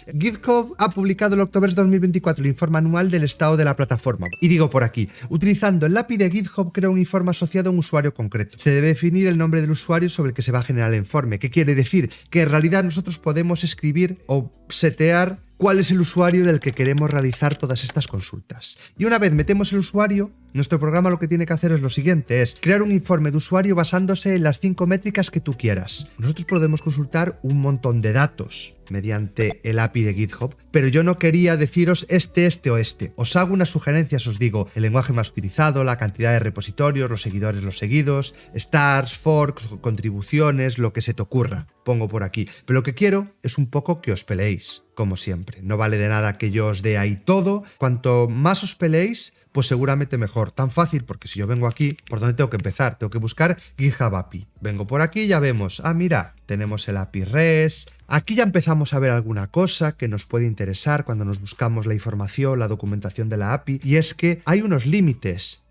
GitHub ha publicado en octubre de 2024 el informe anual del estado de la plataforma. Y digo por aquí, utilizando el API de GitHub crea un informe asociado a un usuario concreto. Se debe definir el nombre del usuario sobre el que se va a generar el informe. ¿Qué quiere decir? Que en realidad nosotros podemos escribir o setear cuál es el usuario del que queremos realizar todas estas consultas. Y una vez metemos el usuario, nuestro programa lo que tiene que hacer es lo siguiente, es crear un informe de usuario basándose en las 5 métricas que tú quieras. Nosotros podemos consultar un montón de datos mediante el API de GitHub, pero yo no quería deciros este o este. Os hago unas sugerencias, os digo el lenguaje más utilizado, la cantidad de repositorios, los seguidores, los seguidos, stars, forks, contribuciones, lo que se te ocurra. Pongo por aquí. Pero lo que quiero es un poco que os peleéis, como siempre. No vale de nada que yo os dé ahí todo. Cuanto más os peleéis, pues seguramente mejor. Tan fácil, porque si yo vengo aquí, ¿por dónde tengo que empezar? Tengo que buscar GitHub API. Vengo por aquí y ya vemos. Ah, mira, tenemos el API REST. Aquí ya empezamos a ver alguna cosa que nos puede interesar cuando nos buscamos la información, la documentación de la API. Y es que hay unos límites.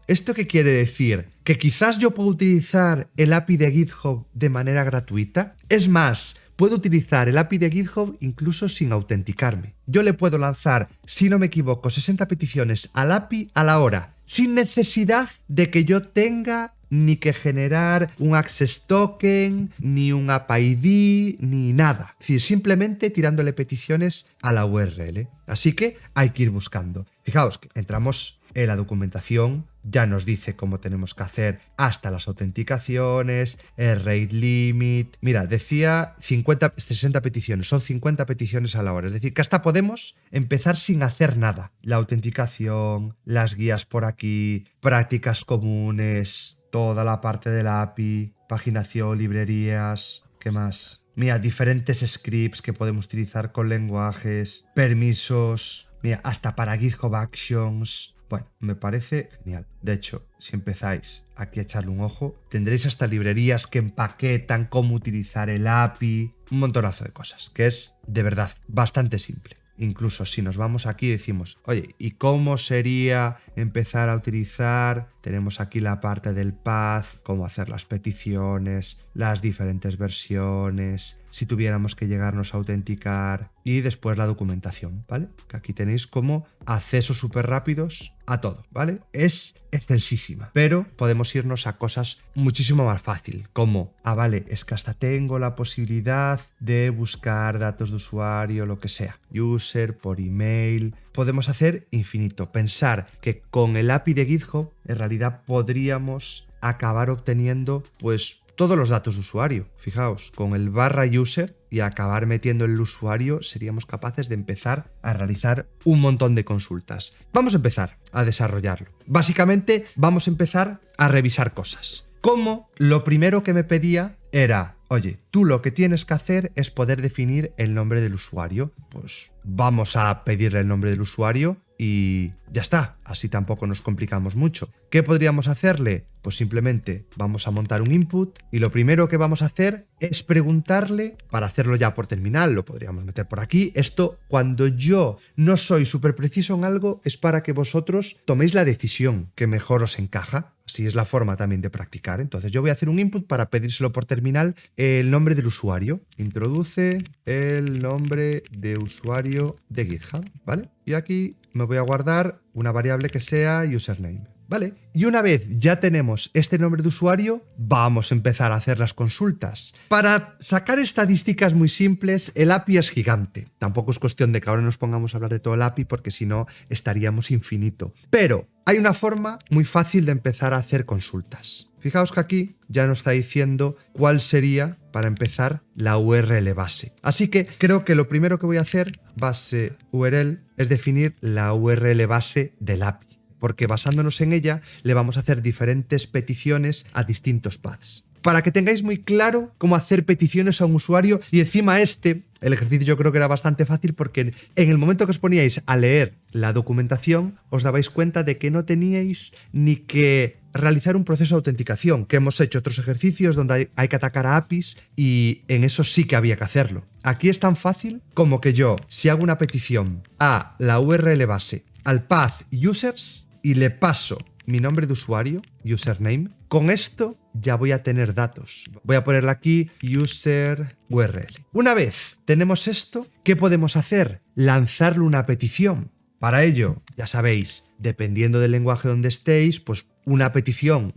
¿Esto qué quiere decir? ¿Que quizás yo puedo utilizar el API de GitHub de manera gratuita? Es más, puedo utilizar el API de GitHub incluso sin autenticarme. Yo le puedo lanzar, si no me equivoco, 60 peticiones al API a la hora, sin necesidad de que yo tenga ni que generar un access token, ni un app ID, ni nada. Es decir, simplemente tirándole peticiones a la URL. Así que hay que ir buscando. Fijaos que entramos en la documentación, ya nos dice cómo tenemos que hacer hasta las autenticaciones, el rate limit. Mira, decía 60 peticiones, son 50 peticiones a la hora. Es decir, que hasta podemos empezar sin hacer nada. La autenticación, las guías por aquí, prácticas comunes, toda la parte de la API, paginación, librerías, ¿qué más? Mira, diferentes scripts que podemos utilizar con lenguajes, permisos, mira, hasta para GitHub Actions. Bueno, me parece genial. De hecho, si empezáis aquí a echarle un ojo, tendréis hasta librerías que empaquetan cómo utilizar el API, un montonazo de cosas, que es, de verdad, bastante simple. Incluso si nos vamos aquí y decimos, oye, ¿y cómo sería empezar a utilizar? Tenemos aquí la parte del path, cómo hacer las peticiones, las diferentes versiones, si tuviéramos que llegarnos a autenticar y después la documentación, ¿vale? Que aquí tenéis como accesos súper rápidos a todo, ¿vale? Es extensísima, pero podemos irnos a cosas muchísimo más fácil, como, vale, es que hasta tengo la posibilidad de buscar datos de usuario, lo que sea, user, por email. Podemos hacer infinito. Pensar que con el API de GitHub en realidad podríamos acabar obteniendo pues todos los datos de usuario. Fijaos, con el /user y acabar metiendo el usuario seríamos capaces de empezar a realizar un montón de consultas. Vamos a empezar a desarrollarlo. Básicamente vamos a empezar a revisar cosas. Como lo primero que me pedía era, oye, tú lo que tienes que hacer es poder definir el nombre del usuario. Pues vamos a pedirle el nombre del usuario y ya está, así tampoco nos complicamos mucho. ¿Qué podríamos hacerle? Pues simplemente vamos a montar un input y lo primero que vamos a hacer es preguntarle, para hacerlo ya por terminal, lo podríamos meter por aquí. Esto, cuando yo no soy súper preciso en algo, es para que vosotros toméis la decisión que mejor os encaja. Así es la forma también de practicar. Entonces yo voy a hacer un input para pedírselo por terminal el nombre del usuario. Introduce el nombre de usuario de GitHub, ¿vale? Y aquí me voy a guardar una variable que sea username, ¿vale? Y una vez ya tenemos este nombre de usuario, vamos a empezar a hacer las consultas. Para sacar estadísticas muy simples, el API es gigante. Tampoco es cuestión de que ahora nos pongamos a hablar de todo el API porque si no estaríamos infinito. Pero hay una forma muy fácil de empezar a hacer consultas. Fijaos que aquí ya nos está diciendo cuál sería, para empezar, la URL base. Así que creo que lo primero que voy a hacer, base URL, es definir la URL base del API. Porque basándonos en ella le vamos a hacer diferentes peticiones a distintos paths. Para que tengáis muy claro cómo hacer peticiones a un usuario, y encima el ejercicio yo creo que era bastante fácil porque en el momento que os poníais a leer la documentación os dabais cuenta de que no teníais ni que realizar un proceso de autenticación, que hemos hecho otros ejercicios donde hay que atacar a APIs y en eso sí que había que hacerlo. Aquí es tan fácil como que yo, si hago una petición a la URL base, al path users, y le paso mi nombre de usuario, username, con esto ya voy a tener datos. Voy a ponerle aquí user URL. Una vez tenemos esto, ¿qué podemos hacer? Lanzarle una petición. Para ello, ya sabéis, dependiendo del lenguaje donde estéis, pues una petición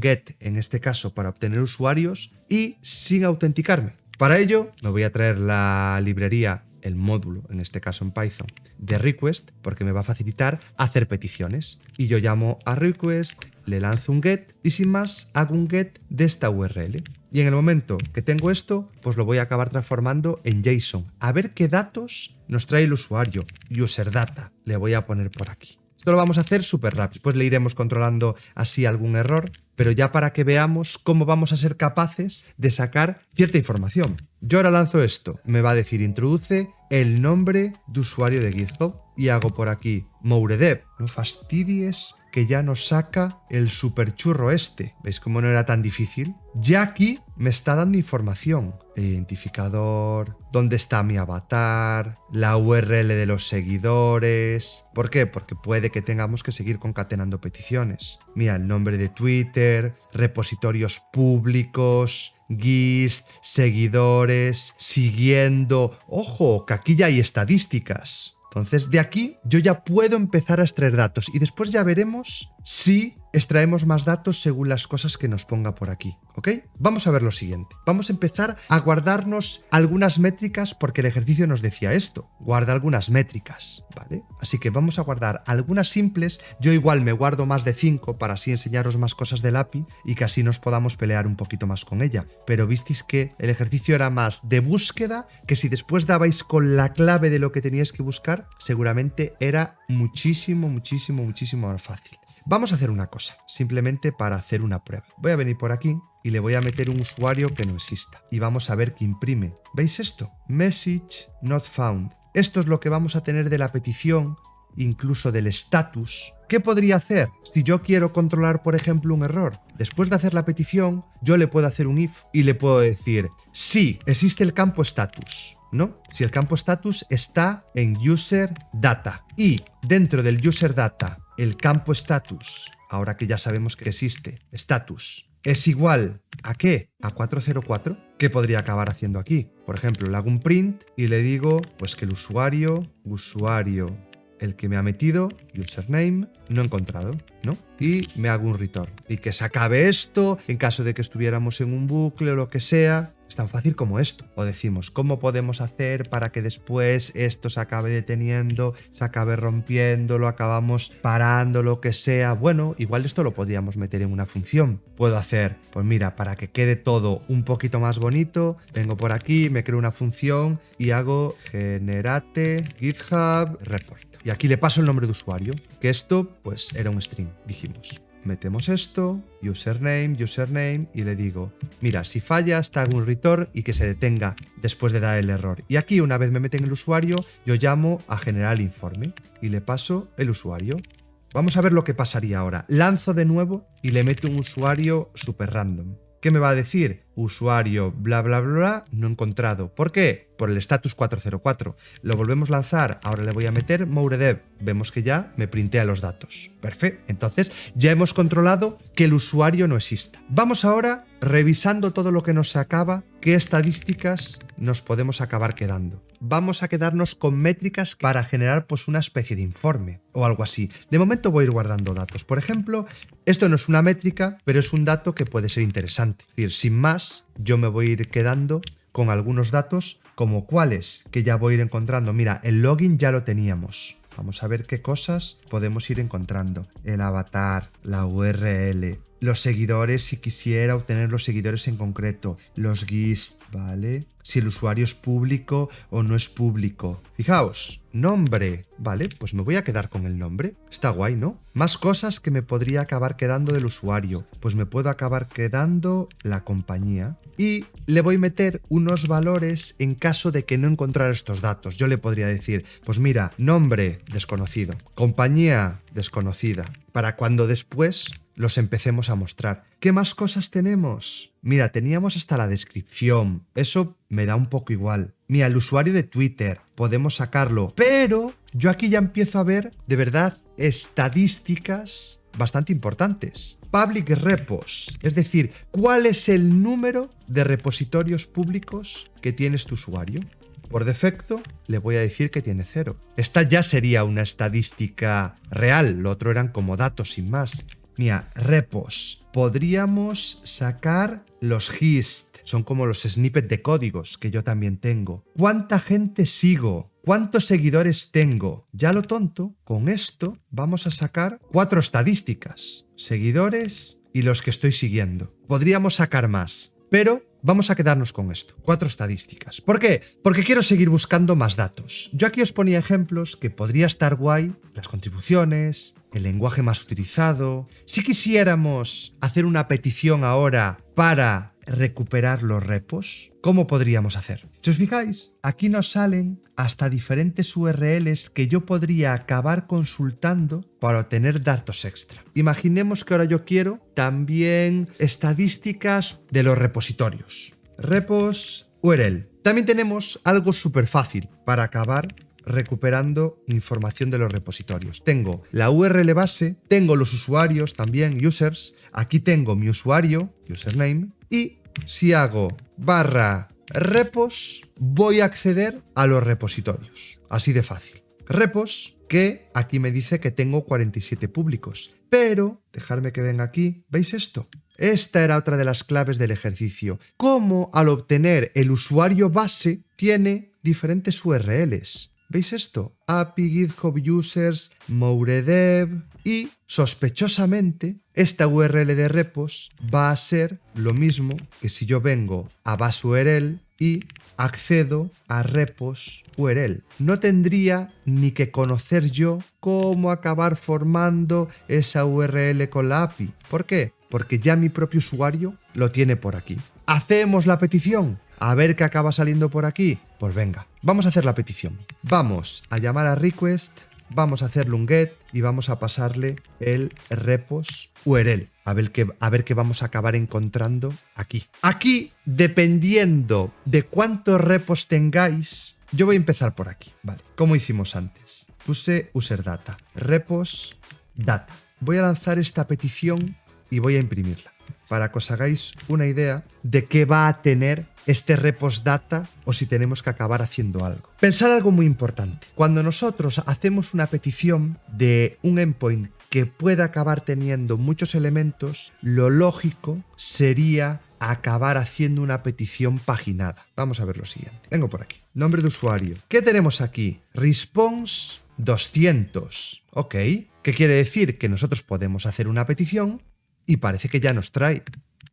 GET, en este caso, para obtener usuarios y sin autenticarme. Para ello, me voy a traer la librería, el módulo, en este caso en Python, de request, porque me va a facilitar hacer peticiones. Y yo llamo a request, le lanzo un get y sin más hago un get de esta URL. Y en el momento que tengo esto, pues lo voy a acabar transformando en JSON. A ver qué datos nos trae el usuario. User data, le voy a poner por aquí. Esto lo vamos a hacer súper rápido. Después le iremos controlando así algún error, pero ya para que veamos cómo vamos a ser capaces de sacar cierta información. Yo ahora lanzo esto. Me va a decir introduce el nombre de usuario de GitHub y hago por aquí Mouredev. No fastidies que ya nos saca el superchurro este. ¿Veis cómo no era tan difícil? Ya aquí me está dando información. El identificador, dónde está mi avatar, la URL de los seguidores. ¿Por qué? Porque puede que tengamos que seguir concatenando peticiones. Mira, el nombre de Twitter, repositorios públicos, GIST, seguidores, siguiendo. ¡Ojo! Que aquí ya hay estadísticas. Entonces, de aquí yo ya puedo empezar a extraer datos y después ya veremos si extraemos más datos según las cosas que nos ponga por aquí, ¿ok? Vamos a ver lo siguiente. Vamos a empezar a guardarnos algunas métricas porque el ejercicio nos decía esto. Guarda algunas métricas, ¿vale? Así que vamos a guardar algunas simples. Yo igual me guardo más de 5 para así enseñaros más cosas del API y que así nos podamos pelear un poquito más con ella. Pero visteis que el ejercicio era más de búsqueda, que si después dabais con la clave de lo que teníais que buscar, seguramente era muchísimo más fácil. Vamos a hacer una cosa, simplemente para hacer una prueba. Voy a venir por aquí y le voy a meter un usuario que no exista. Y vamos a ver qué imprime. ¿Veis esto? Message not found. Esto es lo que vamos a tener de la petición, incluso del status. ¿Qué podría hacer si yo quiero controlar, por ejemplo, un error? Después de hacer la petición, yo le puedo hacer un if y le puedo decir, sí, existe el campo status, ¿no? Si el campo status está en user data y dentro del user data, el campo status, ahora que ya sabemos que existe, status, es igual ¿a qué? A 404. ¿Qué podría acabar haciendo aquí? Por ejemplo, le hago un print y le digo pues que el usuario, el que me ha metido, username, no he encontrado, ¿no? Y me hago un return. Y que se acabe esto en caso de que estuviéramos en un bucle o lo que sea. Es tan fácil como esto. O decimos, ¿cómo podemos hacer para que después esto se acabe deteniendo, se acabe rompiendo, lo acabamos parando, lo que sea? Bueno, igual esto lo podríamos meter en una función. Puedo hacer, pues mira, para que quede todo un poquito más bonito, vengo por aquí, me creo una función y hago generate GitHub report. Y aquí le paso el nombre de usuario, que esto pues era un string, dijimos. Metemos esto, username, y le digo, mira, si fallas, te hago un return y que se detenga después de dar el error. Y aquí, una vez me meten el usuario, yo llamo a generar el informe y le paso el usuario. Vamos a ver lo que pasaría ahora. Lanzo de nuevo y le meto un usuario super random. ¿Qué me va a decir? Usuario bla bla bla no encontrado. ¿Por qué? Por el status 404. Lo volvemos a lanzar. Ahora le voy a meter Mouredev. Vemos que ya me printea los datos. Perfecto. Entonces ya hemos controlado que el usuario no exista. Vamos ahora revisando todo lo que nos sacaba, qué estadísticas nos podemos acabar quedando. Vamos a quedarnos con métricas para generar pues una especie de informe o algo así. De momento voy a ir guardando datos. Por ejemplo, esto no es una métrica, pero es un dato que puede ser interesante. Es decir, sin más, yo me voy a ir quedando con algunos datos como cuáles que ya voy a ir encontrando. Mira, el login ya lo teníamos. Vamos a ver qué cosas podemos ir encontrando. El avatar, la URL, los seguidores si quisiera obtener los seguidores en concreto, los GIST, ¿vale? Si el usuario es público o no es público. Fijaos, nombre, ¿vale? Pues me voy a quedar con el nombre. Está guay, ¿no? Más cosas que me podría acabar quedando del usuario. Pues me puedo acabar quedando la compañía. Y le voy a meter unos valores en caso de que no encontrara estos datos. Yo le podría decir, pues mira, nombre desconocido, compañía desconocida, para cuando después los empecemos a mostrar. ¿Qué más cosas tenemos? Mira, teníamos hasta la descripción. Eso me da un poco igual. Mira, el usuario de Twitter, podemos sacarlo. Pero yo aquí ya empiezo a ver, de verdad, estadísticas bastante importantes. public repos, es decir, cuál es el número de repositorios públicos que tienes tu usuario. Por defecto, le voy a decir que tiene 0. Esta ya sería una estadística real, lo otro eran como datos sin más. Mira, repos. Podríamos sacar los hist, son como los snippets de códigos que yo también tengo. ¿Cuánta gente sigo? ¿Cuántos seguidores tengo? Ya lo tonto, con esto vamos a sacar 4 estadísticas. Seguidores y los que estoy siguiendo. Podríamos sacar más, pero vamos a quedarnos con esto, 4 estadísticas. ¿Por qué? Porque quiero seguir buscando más datos. Yo aquí os ponía ejemplos que podría estar guay, las contribuciones, el lenguaje más utilizado. Si quisiéramos hacer una petición ahora para recuperar los repos, ¿cómo podríamos hacer? Si os fijáis, aquí nos salen hasta diferentes URLs que yo podría acabar consultando para obtener datos extra. Imaginemos que ahora yo quiero también estadísticas de los repositorios. Repos URL. También tenemos algo súper fácil para acabar recuperando información de los repositorios. Tengo la URL base, tengo los usuarios también, users. Aquí tengo mi usuario, username, y si hago /repos, voy a acceder a los repositorios. Así de fácil. Repos, que aquí me dice que tengo 47 públicos. Pero, dejadme que venga aquí, ¿veis esto? Esta era otra de las claves del ejercicio. Cómo al obtener el usuario base tiene diferentes URLs. ¿Veis esto? API, GitHub Users, Mouredev y, sospechosamente, esta URL de repos va a ser lo mismo que si yo vengo a base URL y accedo a repos URL. No tendría ni que conocer yo cómo acabar formando esa URL con la API. ¿Por qué? Porque ya mi propio usuario lo tiene por aquí. ¿Hacemos la petición? A ver qué acaba saliendo por aquí. Pues venga, vamos a hacer la petición. Vamos a llamar a request, vamos a hacerle un get y vamos a pasarle el repos URL. A ver qué vamos a acabar encontrando aquí. Aquí, dependiendo de cuántos repos tengáis, yo voy a empezar por aquí. Vale, como hicimos antes. Puse userdata, repos data. Voy a lanzar esta petición y voy a imprimirla, para que os hagáis una idea de qué va a tener este repos data o si tenemos que acabar haciendo algo. Pensar algo muy importante. Cuando nosotros hacemos una petición de un endpoint que pueda acabar teniendo muchos elementos, lo lógico sería acabar haciendo una petición paginada. Vamos a ver lo siguiente. Vengo por aquí. Nombre de usuario. ¿Qué tenemos aquí? Response 200. Ok. ¿Qué quiere decir? Que nosotros podemos hacer una petición y parece que ya nos trae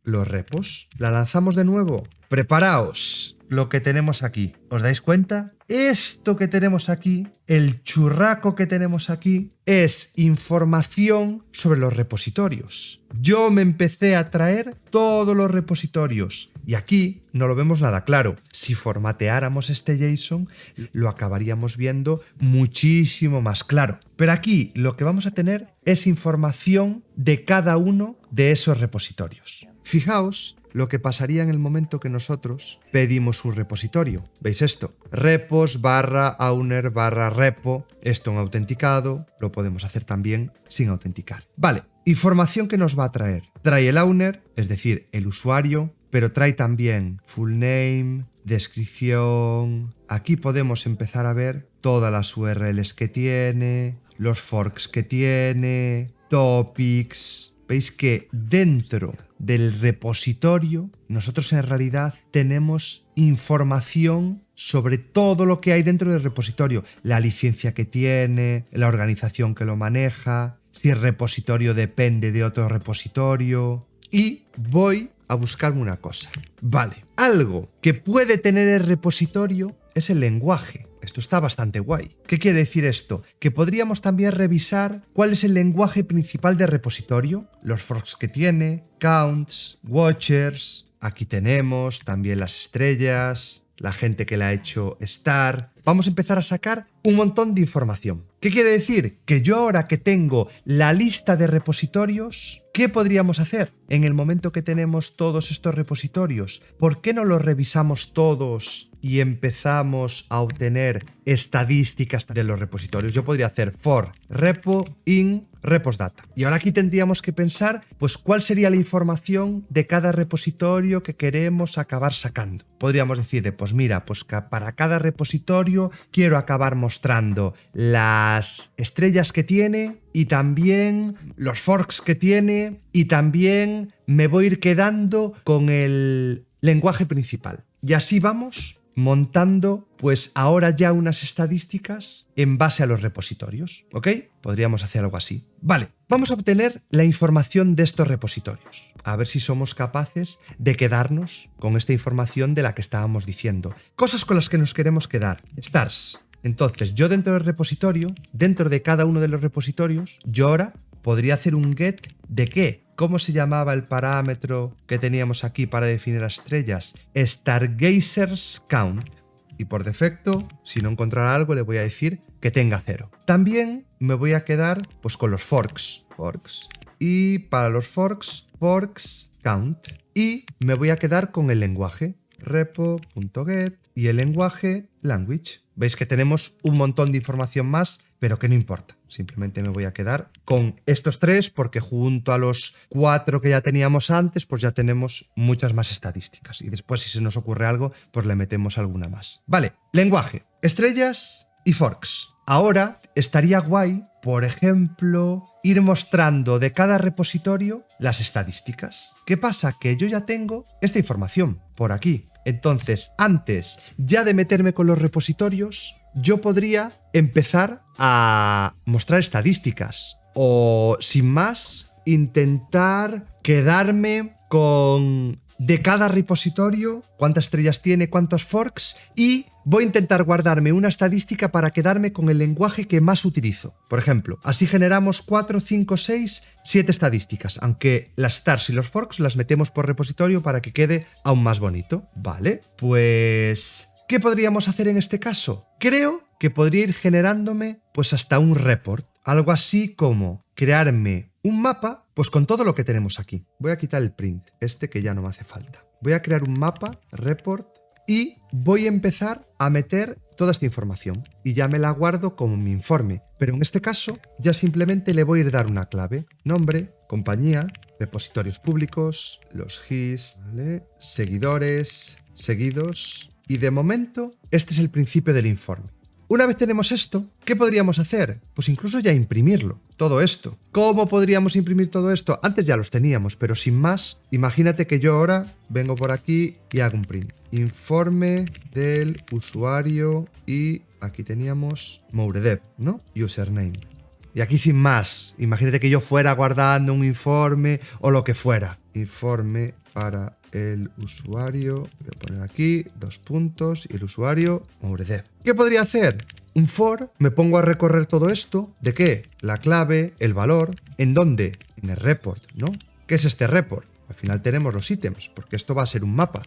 los repos. La lanzamos de nuevo. Preparaos lo que tenemos aquí. ¿Os dais cuenta? Esto que tenemos aquí, el churraco que tenemos aquí, es información sobre los repositorios. Yo me empecé a traer todos los repositorios y aquí no lo vemos nada claro. Si formateáramos este JSON, lo acabaríamos viendo muchísimo más claro. Pero aquí lo que vamos a tener es información de cada uno de esos repositorios. Fijaos lo que pasaría en el momento que nosotros pedimos un repositorio. ¿Veis esto? Repos /owner /repo. Esto en autenticado. Lo podemos hacer también sin autenticar. Vale, información que nos va a traer. Trae el owner, es decir, el usuario, pero trae también full name, descripción. Aquí podemos empezar a ver todas las URLs que tiene, los forks que tiene, topics. Veis que dentro del repositorio nosotros en realidad tenemos información sobre todo lo que hay dentro del repositorio. La licencia que tiene, la organización que lo maneja, si el repositorio depende de otro repositorio. Y voy a buscarme una cosa. Vale, algo que puede tener el repositorio es el lenguaje. Esto está bastante guay. ¿Qué quiere decir esto? Que podríamos también revisar cuál es el lenguaje principal de repositorio, los forks que tiene, counts, watchers. Aquí tenemos también las estrellas, la gente que le ha hecho star. Vamos a empezar a sacar un montón de información. ¿Qué quiere decir? Que yo ahora que tengo la lista de repositorios, ¿qué podríamos hacer? En el momento que tenemos todos estos repositorios, ¿por qué no los revisamos todos y empezamos a obtener estadísticas de los repositorios. Yo podría hacer for repo in repos data. Y ahora aquí tendríamos que pensar, pues, cuál sería la información de cada repositorio que queremos acabar sacando. Podríamos decirle, pues mira, pues para cada repositorio quiero acabar mostrando las estrellas que tiene y también los forks que tiene y también me voy a ir quedando con el lenguaje principal. Y así vamos montando, pues ahora ya unas estadísticas en base a los repositorios, ¿ok? Podríamos hacer algo así. Vale, vamos a obtener la información de estos repositorios. A ver si somos capaces de quedarnos con esta información de la que estábamos diciendo. Cosas con las que nos queremos quedar. Stars. Entonces, yo dentro del repositorio, dentro de cada uno de los repositorios, yo ahora podría hacer un get de ¿qué? ¿Cómo se llamaba el parámetro que teníamos aquí para definir las estrellas? Stargazers count. Y por defecto, si no encontrara algo, le voy a decir que tenga 0. También me voy a quedar pues con los forks. Y para los forks count. Y me voy a quedar con el lenguaje. Repo.get y el lenguaje language. Veis que tenemos un montón de información más, pero que no importa. Simplemente me voy a quedar con estos 3 porque junto a los 4 que ya teníamos antes, pues ya tenemos muchas más estadísticas. Y después, si se nos ocurre algo, pues le metemos alguna más. Vale, lenguaje, estrellas y forks. Ahora estaría guay, por ejemplo, ir mostrando de cada repositorio las estadísticas. ¿Qué pasa? Que yo ya tengo esta información por aquí. Entonces, antes ya de meterme con los repositorios, yo podría empezar a mostrar estadísticas o, sin más, intentar quedarme con de cada repositorio, cuántas estrellas tiene, cuántos forks, y voy a intentar guardarme una estadística para quedarme con el lenguaje que más utilizo. Por ejemplo, así generamos 4, 5, 6, 7 estadísticas, aunque las stars y los forks las metemos por repositorio para que quede aún más bonito. Vale, pues ¿qué podríamos hacer en este caso? Creo que podría ir generándome pues hasta un report, algo así como crearme un mapa pues con todo lo que tenemos aquí. Voy a quitar el print, que ya no me hace falta. Voy a crear un mapa, report, y voy a empezar a meter toda esta información y ya me la guardo como mi informe, pero en este caso ya simplemente le voy a ir a dar una clave, nombre, compañía, repositorios públicos, los his, ¿vale? Seguidores, seguidos, y de momento este es el principio del informe. Una vez tenemos esto, ¿qué podríamos hacer? Pues incluso ya imprimirlo, todo esto. ¿Cómo podríamos imprimir todo esto? Antes ya los teníamos, pero sin más, imagínate que yo ahora vengo por aquí y hago un print. Informe del usuario y aquí teníamos Mouredev, ¿no? Username. Y aquí sin más, imagínate que yo fuera guardando un informe o lo que fuera. Informe para el usuario, voy a poner aquí 2 puntos y el usuario Mouredev. ¿Qué podría hacer? Un for, me pongo a recorrer todo esto. ¿De qué? La clave, el valor. ¿En dónde? En el report, ¿no? ¿Qué es este report? Al final tenemos los ítems, porque esto va a ser un mapa.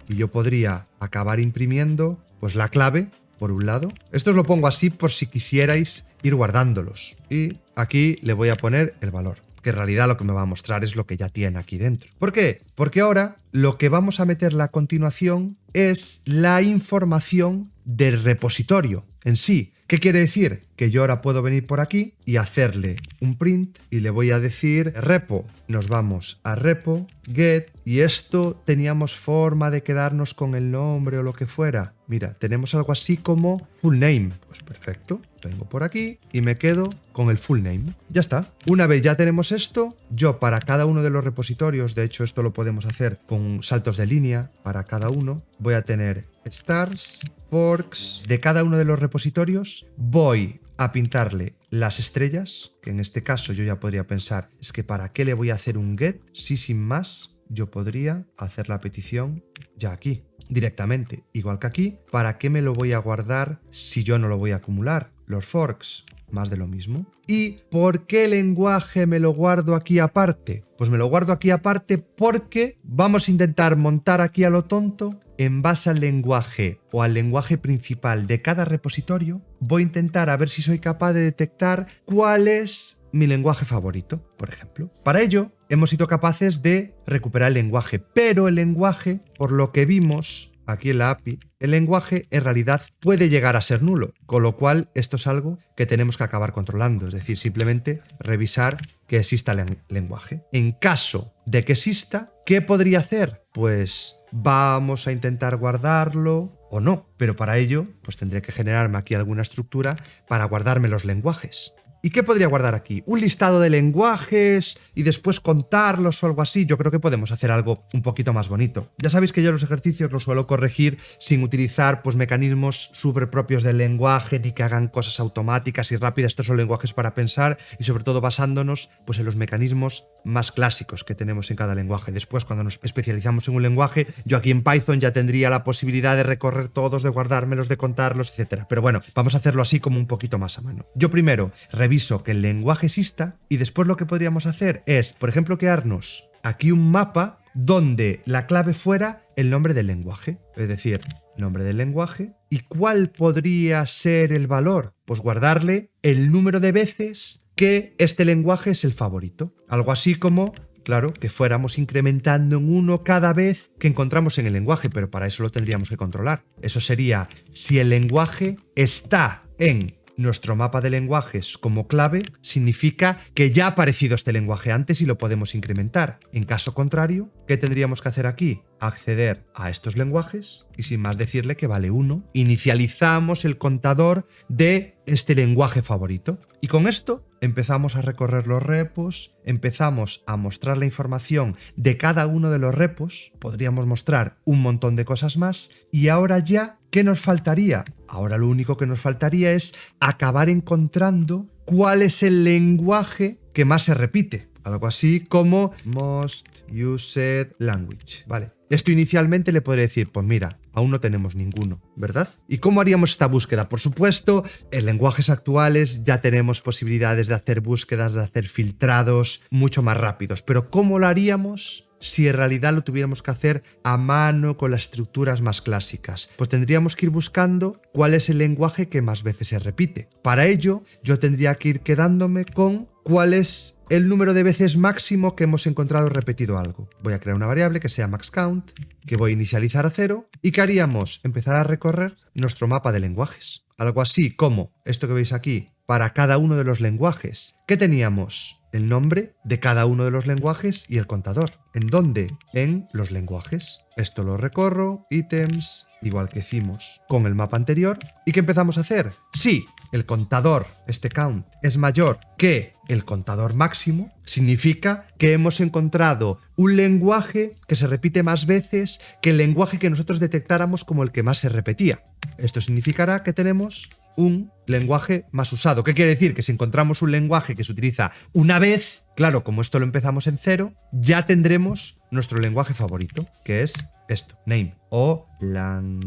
Y yo podría acabar imprimiendo pues la clave, por un lado. Esto os lo pongo así por si quisierais ir guardándolos. Y aquí le voy a poner el valor, que en realidad lo que me va a mostrar es lo que ya tiene aquí dentro. ¿Por qué? Porque ahora lo que vamos a meterle a continuación es la información del repositorio en sí. ¿Qué quiere decir? Que yo ahora puedo venir por aquí y hacerle un print y le voy a decir repo. Nos vamos a repo, get, y esto teníamos forma de quedarnos con el nombre o lo que fuera. Mira, tenemos algo así como full name. Pues perfecto, vengo por aquí y me quedo con el full name. Ya está. Una vez ya tenemos esto, yo para cada uno de los repositorios, de hecho esto lo podemos hacer con saltos de línea, para cada uno voy a tener stars, forks, de cada uno de los repositorios voy a pintarle las estrellas, que en este caso yo ya podría pensar, es que ¿para qué le voy a hacer un get? Si sin más yo podría hacer la petición ya aquí, directamente, igual que aquí. ¿Para qué me lo voy a guardar si yo no lo voy a acumular? Los forks, más de lo mismo. ¿Y por qué lenguaje me lo guardo aquí aparte? Pues me lo guardo aquí aparte porque vamos a intentar montar aquí a lo tonto en base al lenguaje o al lenguaje principal de cada repositorio. Voy a intentar a ver si soy capaz de detectar cuál es mi lenguaje favorito, por ejemplo. Para ello, hemos sido capaces de recuperar el lenguaje, pero el lenguaje, por lo que vimos aquí en la API, el lenguaje en realidad puede llegar a ser nulo, con lo cual esto es algo que tenemos que acabar controlando, es decir, simplemente revisar que exista el lenguaje. En caso de que exista, ¿qué podría hacer? Pues vamos a intentar guardarlo o no, pero para ello pues tendré que generarme aquí alguna estructura para guardarme los lenguajes. ¿Y qué podría guardar aquí? ¿Un listado de lenguajes y después contarlos o algo así? Yo creo que podemos hacer algo un poquito más bonito. Ya sabéis que yo los ejercicios los suelo corregir sin utilizar pues mecanismos súper propios del lenguaje ni que hagan cosas automáticas y rápidas. Estos son lenguajes para pensar y sobre todo basándonos pues en los mecanismos más clásicos que tenemos en cada lenguaje. Después, cuando nos especializamos en un lenguaje, yo aquí en Python ya tendría la posibilidad de recorrer todos, de guardármelos, de contarlos, etc. Pero bueno, vamos a hacerlo así como un poquito más a mano. Yo primero reviso que el lenguaje exista y después lo que podríamos hacer es, por ejemplo, crearnos aquí un mapa donde la clave fuera el nombre del lenguaje. Es decir, nombre del lenguaje. ¿Y cuál podría ser el valor? Pues guardarle el número de veces que este lenguaje es el favorito. Algo así como, claro, que fuéramos incrementando en 1 cada vez que encontramos en el lenguaje, pero para eso lo tendríamos que controlar. Eso sería si el lenguaje está en nuestro mapa de lenguajes como clave, significa que ya ha aparecido este lenguaje antes y lo podemos incrementar. En caso contrario, ¿qué tendríamos que hacer aquí? Acceder a estos lenguajes y sin más decirle que vale 1, inicializamos el contador de este lenguaje favorito. Y con esto empezamos a recorrer los repos, empezamos a mostrar la información de cada uno de los repos, podríamos mostrar un montón de cosas más y ahora ya, ¿qué nos faltaría? Ahora lo único que nos faltaría es acabar encontrando cuál es el lenguaje que más se repite. Algo así como most used language. Vale. Esto inicialmente le podría decir, pues mira, aún no tenemos ninguno, ¿verdad? ¿Y cómo haríamos esta búsqueda? Por supuesto, en lenguajes actuales ya tenemos posibilidades de hacer búsquedas, de hacer filtrados mucho más rápidos. Pero ¿cómo lo haríamos si en realidad lo tuviéramos que hacer a mano con las estructuras más clásicas? Pues tendríamos que ir buscando cuál es el lenguaje que más veces se repite. Para ello, yo tendría que ir quedándome con cuál es el número de veces máximo que hemos encontrado repetido algo. Voy a crear una variable que sea maxCount, que voy a inicializar a 0, y ¿qué haríamos? Empezar a recorrer nuestro mapa de lenguajes. Algo así como esto que veis aquí, para cada uno de los lenguajes. ¿Qué teníamos? El nombre de cada uno de los lenguajes y el contador. ¿En dónde? En los lenguajes. Esto lo recorro, ítems, igual que hicimos con el mapa anterior. ¿Y qué empezamos a hacer? Sí, el contador, este count, es mayor que el contador máximo, significa que hemos encontrado un lenguaje que se repite más veces que el lenguaje que nosotros detectáramos como el que más se repetía. Esto significará que tenemos un lenguaje más usado. ¿Qué quiere decir? Que si encontramos un lenguaje que se utiliza una vez, claro, como esto lo empezamos en 0, ya tendremos nuestro lenguaje favorito, que es esto, name, o language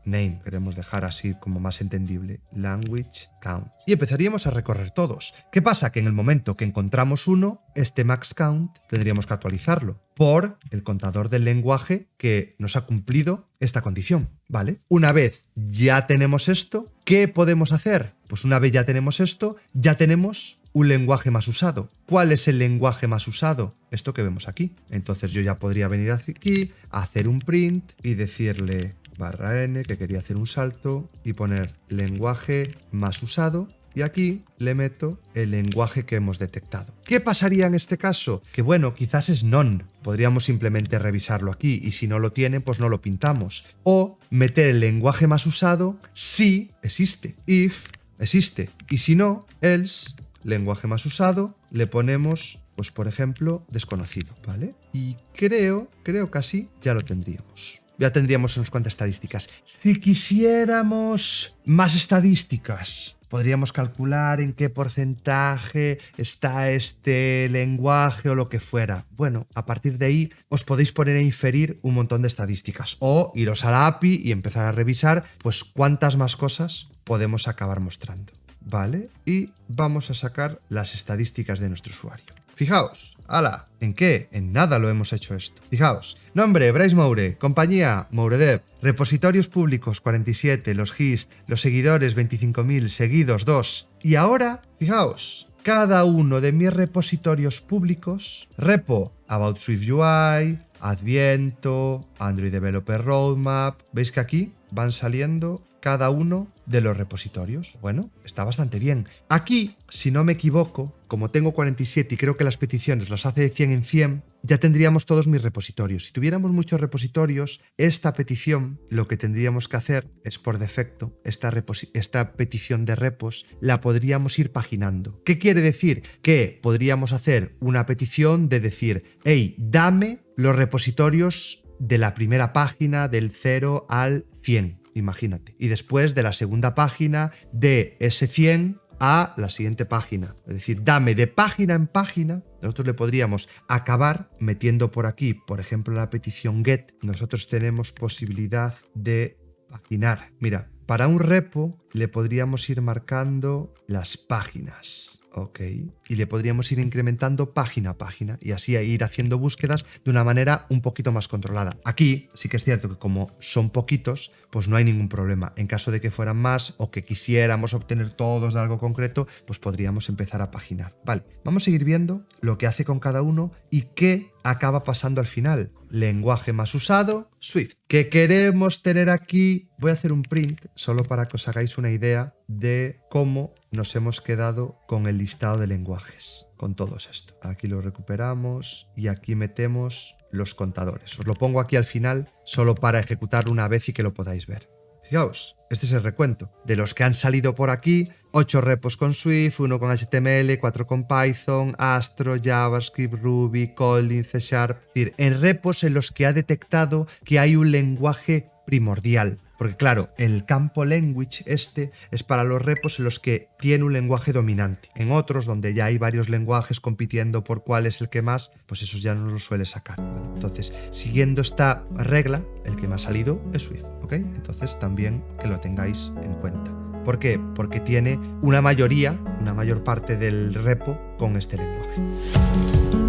name. Queremos dejar así como más entendible, language count. Y empezaríamos a recorrer todos. ¿Qué pasa? Que en el momento que encontramos uno, este max count tendríamos que actualizarlo por el contador del lenguaje que nos ha cumplido esta condición, ¿vale? Una vez ya tenemos esto, ¿qué podemos hacer? Pues una vez ya tenemos esto, ya tenemos un lenguaje más usado. ¿Cuál es el lenguaje más usado? Esto que vemos aquí. Entonces yo ya podría venir aquí, hacer un print y decirle /n, que quería hacer un salto, y poner lenguaje más usado. Y aquí le meto el lenguaje que hemos detectado. ¿Qué pasaría en este caso? Que bueno, quizás es none. Podríamos simplemente revisarlo aquí y si no lo tiene, pues no lo pintamos. O meter el lenguaje más usado si existe. If existe. Y si no, else, lenguaje más usado, le ponemos, pues por ejemplo, desconocido, ¿vale? Y creo que así ya lo tendríamos. Ya tendríamos unas cuantas estadísticas. Si quisiéramos más estadísticas, podríamos calcular en qué porcentaje está este lenguaje o lo que fuera. Bueno, a partir de ahí os podéis poner a inferir un montón de estadísticas o iros a la API y empezar a revisar pues cuántas más cosas podemos acabar mostrando, ¿vale? Y vamos a sacar las estadísticas de nuestro usuario. Fijaos, ¡hala! ¿En qué? En nada lo hemos hecho esto. Fijaos, nombre, Bryce Moure, compañía, MoureDev, repositorios públicos, 47, los hist, los seguidores, 25.000, seguidos, 2. Y ahora, fijaos, cada uno de mis repositorios públicos, repo About Swift UI, Adviento, Android Developer Roadmap. ¿Veis que aquí van saliendo cada uno de los repositorios? Bueno, está bastante bien. Aquí, si no me equivoco, como tengo 47 y creo que las peticiones las hace de 100 en 100, ya tendríamos todos mis repositorios. Si tuviéramos muchos repositorios, esta petición, lo que tendríamos que hacer es, por defecto, esta petición de repos la podríamos ir paginando. ¿Qué quiere decir? Que podríamos hacer una petición de decir, hey, dame los repositorios de la primera página del 0 al 100. Imagínate. Y después de la segunda página de ese 100 a la siguiente página. Es decir, dame de página en página. Nosotros le podríamos acabar metiendo por aquí, por ejemplo, la petición get. Nosotros tenemos posibilidad de paginar. Mira, para un repo le podríamos ir marcando las páginas. Ok, y le podríamos ir incrementando página a página y así ir haciendo búsquedas de una manera un poquito más controlada. Aquí sí que es cierto que como son poquitos, pues no hay ningún problema. En caso de que fueran más o que quisiéramos obtener todos de algo concreto, pues podríamos empezar a paginar. Vale, vamos a seguir viendo lo que hace con cada uno y qué acaba pasando al final. Lenguaje más usado, Swift. ¿Qué queremos tener aquí? Voy a hacer un print solo para que os hagáis una idea de cómo nos hemos quedado con el listado de lenguajes, con todos esto. Aquí lo recuperamos y aquí metemos los contadores. Os lo pongo aquí al final solo para ejecutarlo una vez y que lo podáis ver. Fijaos, este es el recuento. De los que han salido por aquí, 8 repos con Swift, 1 con HTML, 4 con Python, Astro, JavaScript, Ruby, Kotlin, C#. Es decir, en repos en los que ha detectado que hay un lenguaje primordial. Porque claro, el campo language este es para los repos en los que tiene un lenguaje dominante. En otros, donde ya hay varios lenguajes compitiendo por cuál es el que más, pues esos ya no los suele sacar. ¿Vale? Entonces, siguiendo esta regla, el que me ha salido es Swift, ¿ok? Entonces también que lo tengáis en cuenta. ¿Por qué? Porque tiene una mayor parte del repo con este lenguaje.